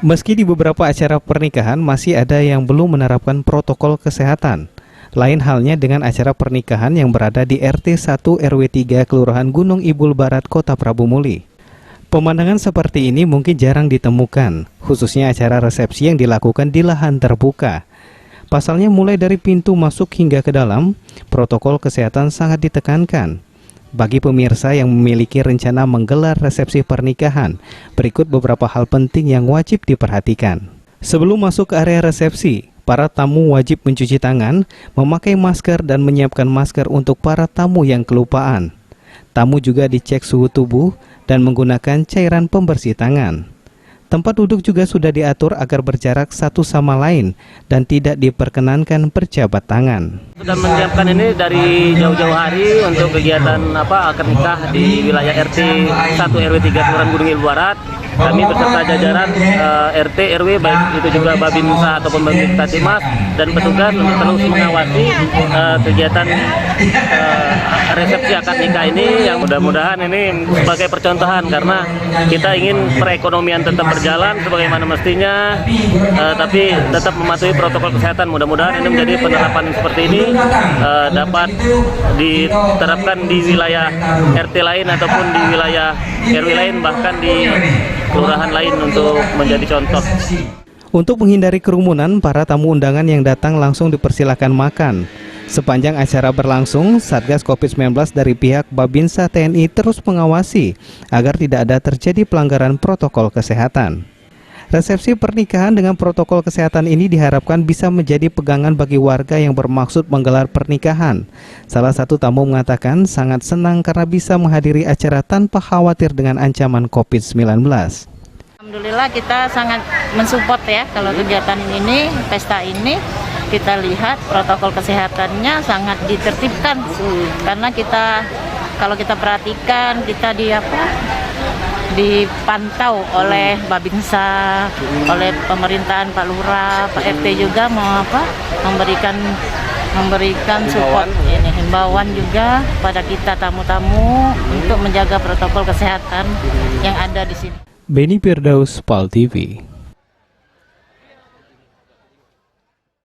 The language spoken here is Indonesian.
Meski di beberapa acara pernikahan masih ada yang belum menerapkan protokol kesehatan. Lain halnya dengan acara pernikahan yang berada di RT 1 RW 3 Kelurahan Gunung Ibul Barat, Kota Prabu Muli. Pemandangan seperti ini mungkin jarang ditemukan, khususnya acara resepsi yang dilakukan di lahan terbuka. Pasalnya mulai dari pintu masuk hingga ke dalam, protokol kesehatan sangat ditekankan. Bagi pemirsa yang memiliki rencana menggelar resepsi pernikahan, berikut beberapa hal penting yang wajib diperhatikan. Sebelum masuk ke area resepsi, para tamu wajib mencuci tangan, memakai masker dan menyiapkan masker untuk para tamu yang kelupaan. Tamu juga dicek suhu tubuh dan menggunakan cairan pembersih tangan. Tempat duduk juga sudah diatur agar berjarak satu sama lain dan tidak diperkenankan berjabat tangan. Sudah menyiapkan ini dari jauh-jauh hari untuk kegiatan akad nikah di wilayah RT 1 RW 3 Kelurahan Gunung Ibul Barat. Kami beserta jajaran RT RW baik itu juga Babinsa ataupun Babinsa Timas dan petugas untuk terus mengawasi kegiatan resepsi akad nikah ini, yang mudah-mudahan ini sebagai percontohan karena kita ingin perekonomian tetap berjalan sebagaimana mestinya, tapi tetap mematuhi protokol kesehatan. Mudah-mudahan ini menjadi penerapan seperti ini dapat diterapkan di wilayah RT lain ataupun di wilayah RW lain, bahkan di kelurahan lain untuk menjadi contoh. Untuk menghindari kerumunan, para tamu undangan yang datang langsung dipersilakan makan. Sepanjang acara berlangsung, Satgas COVID-19 dari pihak Babinsa TNI terus mengawasi agar tidak ada terjadi pelanggaran protokol kesehatan. Resepsi pernikahan dengan protokol kesehatan ini diharapkan bisa menjadi pegangan bagi warga yang bermaksud menggelar pernikahan. Salah satu tamu mengatakan sangat senang karena bisa menghadiri acara tanpa khawatir dengan ancaman COVID-19. Alhamdulillah kita sangat mensupport ya kalau kegiatan ini, pesta ini. Kita lihat protokol kesehatannya sangat ditertibkan karena kalau kita perhatikan kita dipantau oleh Babinsa, oleh pemerintahan Pak Lurah, Pak RT juga memberikan support ini, himbauan juga pada kita tamu-tamu untuk menjaga protokol kesehatan yang ada di sini. Beni Firdaus, PAL TV.